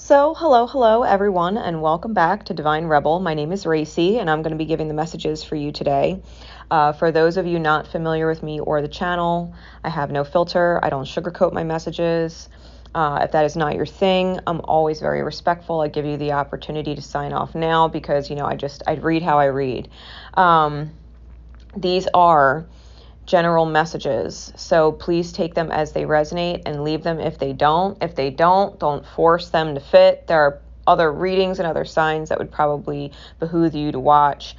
Hello everyone, and welcome back to Divine Rebel. My name is Racy, and I'm going to be giving the messages for you today. For those of you not familiar with me or the channel, I have no filter. I don't sugarcoat my messages. If that is not your thing, I'm always very respectful. I give you the opportunity to sign off now because, I read how I read. These are general messages, so please take them as they resonate and leave them if they don't. If they don't force them to fit. There are other readings and other signs that would probably behoove you to watch,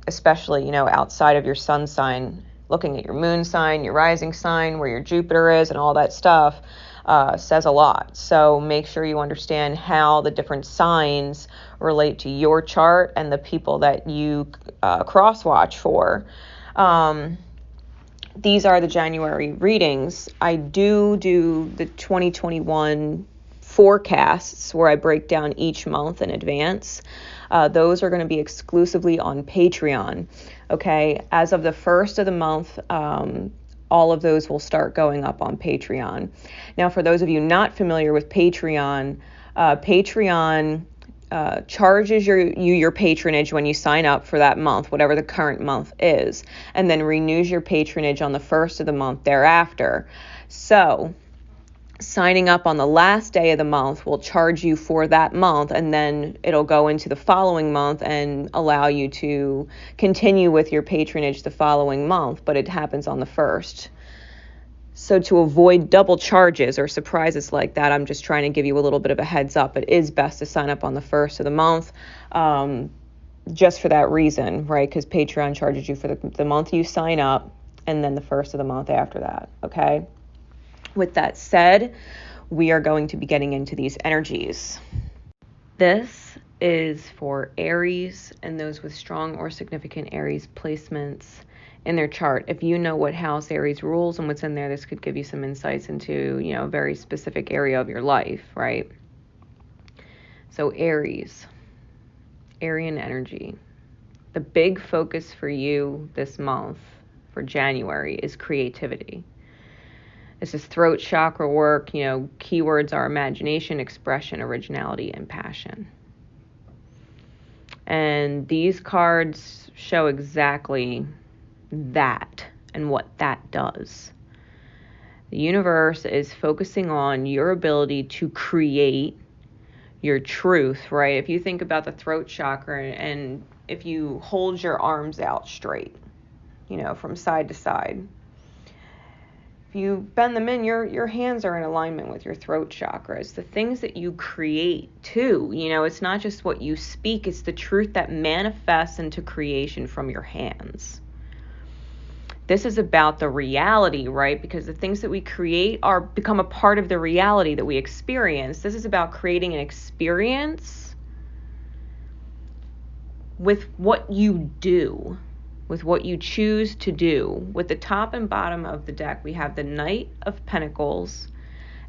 especially, outside of your sun sign. Looking at your moon sign, your rising sign, where your Jupiter is, and all that stuff says a lot. So make sure you understand how the different signs relate to your chart and the people that you cross-watch for. These are the January readings. I do the 2021 forecasts where I break down each month in advance. Those are going to be exclusively on Patreon. Okay, as of the first of the month, all of those will start going up on Patreon. Now, for those of you not familiar with Patreon, Patreon charges your patronage when you sign up for that month, whatever the current month is, and then renews your patronage on the first of the month thereafter. So signing up on the last day of the month will charge you for that month, and then it'll go into the following month and allow you to continue with your patronage the following month, but it happens on the first. So to avoid double charges or surprises like that, I'm just trying to give you a little bit of a heads up. It is best to sign up on the first of the month, just for that reason, right? Because Patreon charges you for the month you sign up and then the first of the month after that, okay? With that said, we are going to be getting into these energies. This is for Aries and those with strong or significant Aries placements in their chart. If you know what house Aries rules and what's in there, this could give you some insights into, a very specific area of your life, right? So Aries, Arian energy. The big focus for you this month, for January, is creativity. This is throat chakra work. Keywords are imagination, expression, originality, and passion. And these cards show exactly that and what that does. The universe is focusing on your ability to create your truth, right? If you think about the throat chakra, and if you hold your arms out straight, from side to side, if you bend them in, your hands are in alignment with your throat chakra. It's the things that you create too. It's not just what you speak, it's the truth that manifests into creation from your hands. This is about the reality, right? Because the things that we create become a part of the reality that we experience. This is about creating an experience with what you do, with what you choose to do. With the top and bottom of the deck, we have the Knight of Pentacles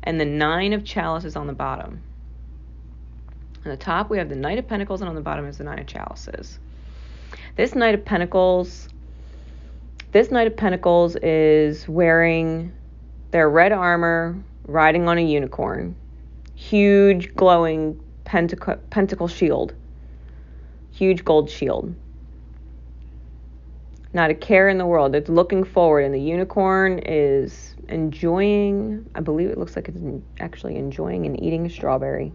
and the Nine of Chalices on the bottom. On the top, we have the Knight of Pentacles, and on the bottom is the Nine of Chalices. This Knight of Pentacles is wearing their red armor, riding on a unicorn. Huge glowing pentacle shield. Huge gold shield. Not a care in the world. It's looking forward, and the unicorn is enjoying, I believe it looks like it's actually enjoying and eating a strawberry.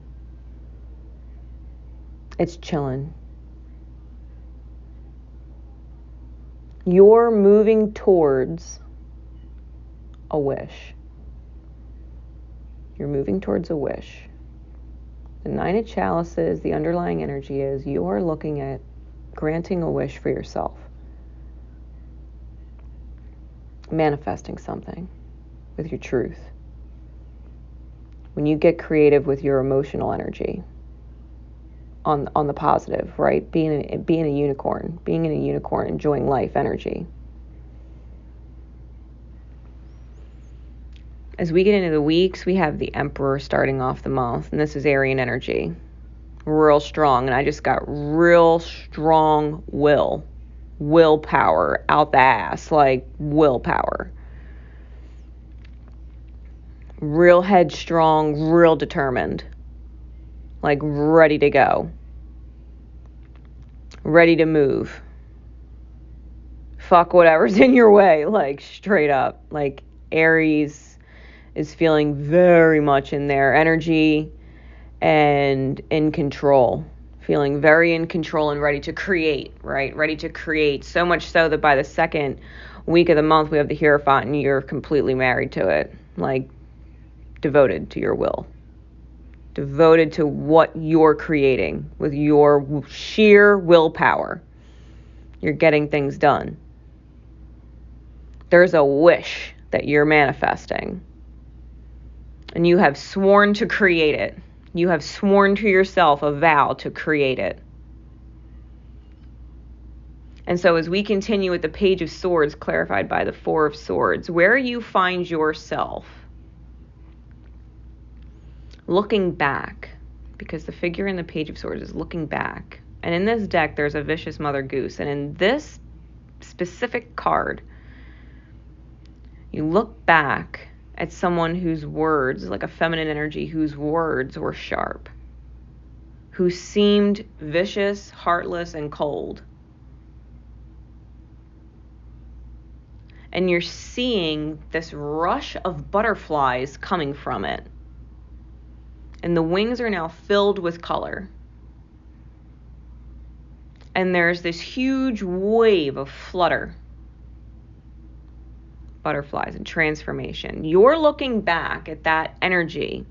It's chilling. You're moving towards a wish. You're moving towards a wish. The Nine of Chalices, the underlying energy is you're looking at granting a wish for yourself. Manifesting something with your truth. When you get creative with your emotional energy on the positive, right? Being a unicorn, enjoying life energy. As we get into the weeks, we have the Emperor starting off the month, and this is Arian energy. Real strong, and I just got real strong willpower out the ass, like willpower. Real headstrong, real determined. like ready to go, ready to move. Fuck whatever's in your way, like straight up. Like Aries is feeling very much in their energy and in control, feeling very in control and ready to create, right? Ready to create, so much so that by the second week of the month we have the Hierophant and you're completely married to it, like devoted to your will, devoted to what you're creating with your sheer willpower. You're getting things done. There's a wish that you're manifesting, and you have sworn to create it. You have sworn to yourself a vow to create it. And so as we continue with the Page of Swords, clarified by the Four of Swords, where you find yourself looking back, because the figure in the Page of Swords is looking back. And in this deck, there's a vicious mother goose. And in this specific card, you look back at someone whose words, like a feminine energy, whose words were sharp, who seemed vicious, heartless, and cold. And you're seeing this rush of butterflies coming from it. And the wings are now filled with color. And there's this huge wave of flutter, butterflies and transformation. You're looking back at that energy,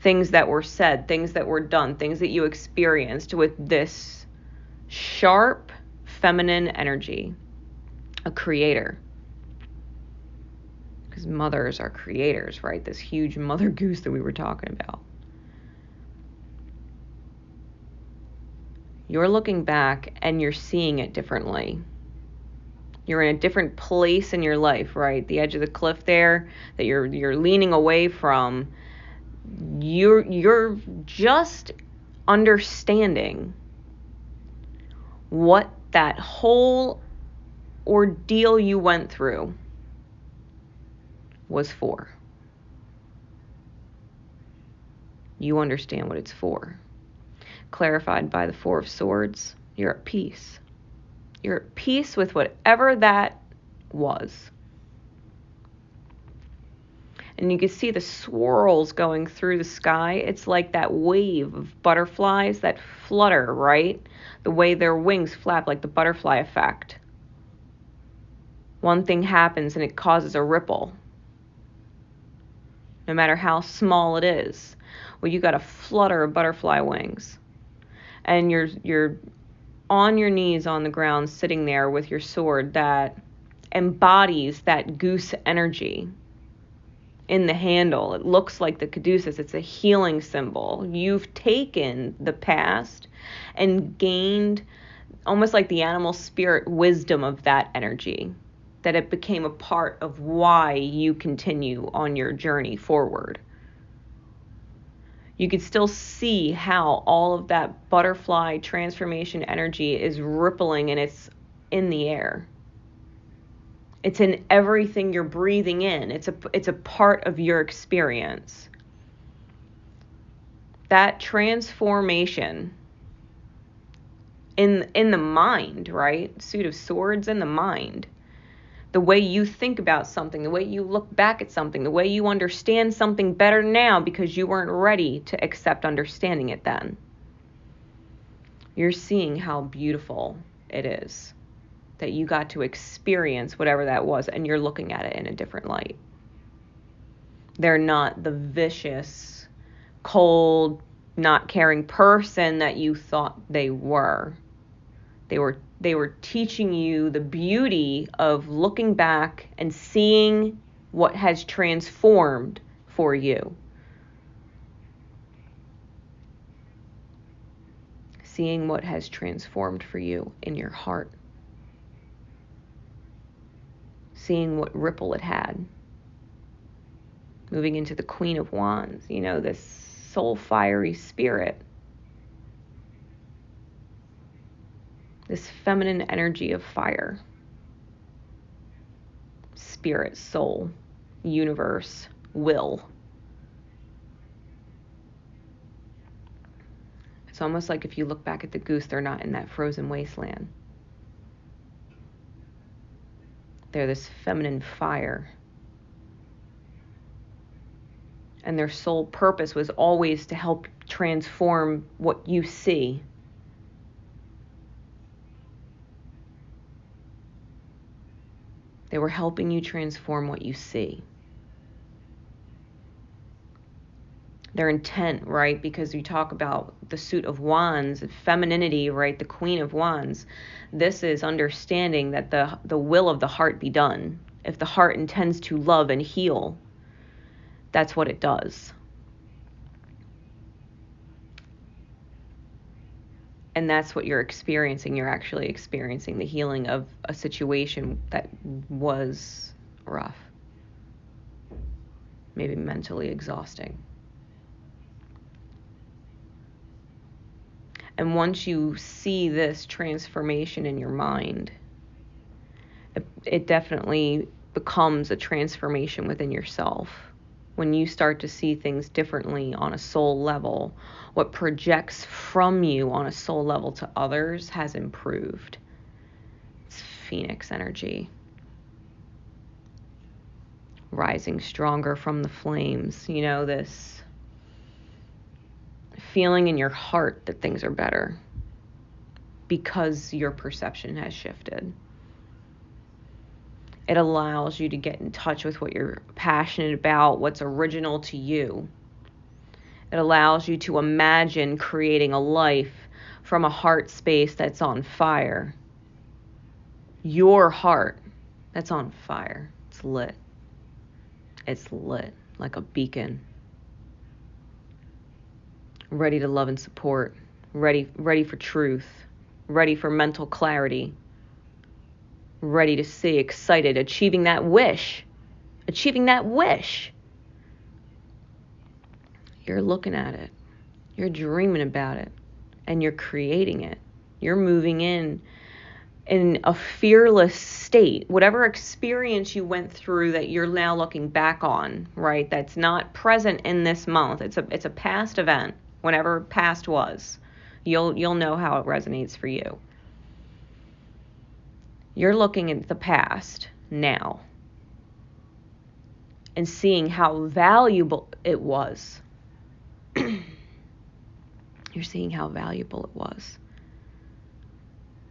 things that were said, things that were done, things that you experienced with this sharp feminine energy, a creator. Because mothers are creators, right? This huge mother goose that we were talking about. You're looking back and you're seeing it differently. You're in a different place in your life, right? The edge of the cliff there that you're leaning away from. You're just understanding what that whole ordeal you went through was for. You understand what it's for. Clarified by the Four of Swords, you're at peace. You're at peace with whatever that was. And you can see the swirls going through the sky. It's like that wave of butterflies that flutter, right? The way their wings flap, like the butterfly effect. One thing happens and it causes a ripple, no matter how small it is. Well, you got a flutter of butterfly wings. And you're on your knees on the ground, sitting there with your sword that embodies that goose energy in the handle. It looks like the caduceus. It's a healing symbol. You've taken the past and gained almost like the animal spirit wisdom of that energy, that it became a part of why you continue on your journey forward. You can still see how all of that butterfly transformation energy is rippling, and it's in the air. It's in everything you're breathing in. It's a part of your experience. That transformation in the mind, right? Suit of Swords in the mind. The way you think about something, the way you look back at something, the way you understand something better now because you weren't ready to accept understanding it then. You're seeing how beautiful it is that you got to experience whatever that was, and you're looking at it in a different light. They're not the vicious, cold, not caring person that you thought they were. They were teaching you the beauty of looking back and seeing what has transformed for you. Seeing what has transformed for you in your heart. Seeing what ripple it had. Moving into the Queen of Wands, this soul fiery spirit. This feminine energy of fire. Spirit, soul, universe, will. It's almost like if you look back at the goose, they're not in that frozen wasteland. They're this feminine fire. And their sole purpose was always to help transform what you see. They were helping you transform what you see. Their intent, right? Because you talk about the suit of wands, femininity, right? The queen of wands. This is understanding that the will of the heart be done. If the heart intends to love and heal, that's what it does. And that's what you're experiencing. You're actually experiencing the healing of a situation that was rough, maybe mentally exhausting. And once you see this transformation in your mind, it definitely becomes a transformation within yourself. When you start to see things differently on a soul level, what projects from you on a soul level to others has improved. It's Phoenix energy. Rising stronger from the flames. You know, this feeling in your heart that things are better because your perception has shifted. It allows you to get in touch with what you're passionate about, what's original to you. It allows you to imagine creating a life from a heart space that's on fire. Your heart that's on fire. It's lit. It's lit like a beacon. Ready to love and support. Ready for truth. Ready for mental clarity. Ready to see, excited, achieving that wish. Achieving that wish. You're looking at it. You're dreaming about it. And you're creating it. You're moving in a fearless state. Whatever experience you went through that you're now looking back on, right? That's not present in this month. It's a past event. Whenever past was. You'll know how it resonates for you. You're looking at the past now and seeing how valuable it was. You're seeing how valuable it was.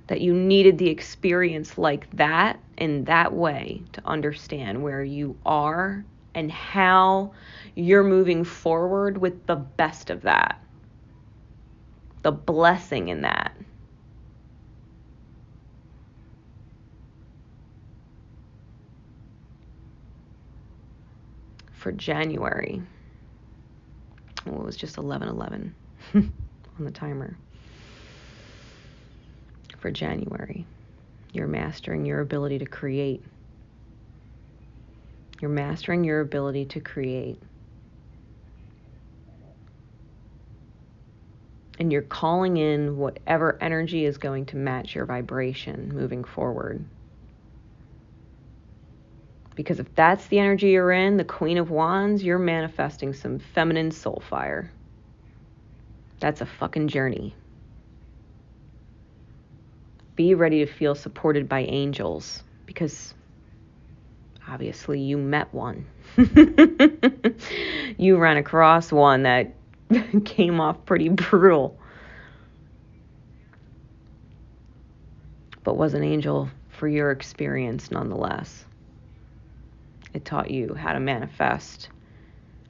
That you needed the experience like that in that way to understand where you are and how you're moving forward with the best of that. The blessing in that. For January, well, it was just 11:11 on the timer. For January, you're mastering your ability to create. You're mastering your ability to create. And you're calling in whatever energy is going to match your vibration moving forward. Because if that's the energy you're in, the Queen of Wands, you're manifesting some feminine soul fire. That's a fucking journey. Be ready to feel supported by angels, because obviously you met one. You ran across one that came off pretty brutal, but was an angel for your experience nonetheless. It taught you how to manifest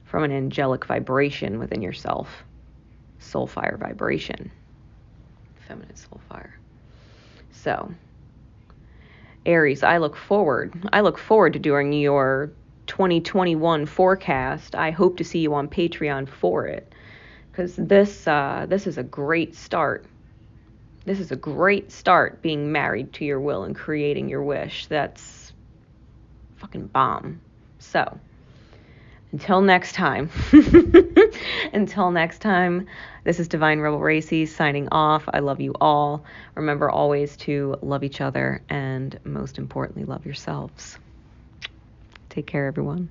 from an angelic vibration within yourself. Soul fire vibration. Feminine soul fire. So, Aries, I look forward to doing your 2021 forecast. I hope to see you on Patreon for it, because this is a great start. This is a great start, being married to your will and creating your wish. That's fucking bomb. So, until next time, this is Divine Rebel Racy signing off. I love you all. Remember always to love each other and most importantly, love yourselves. Take care, everyone.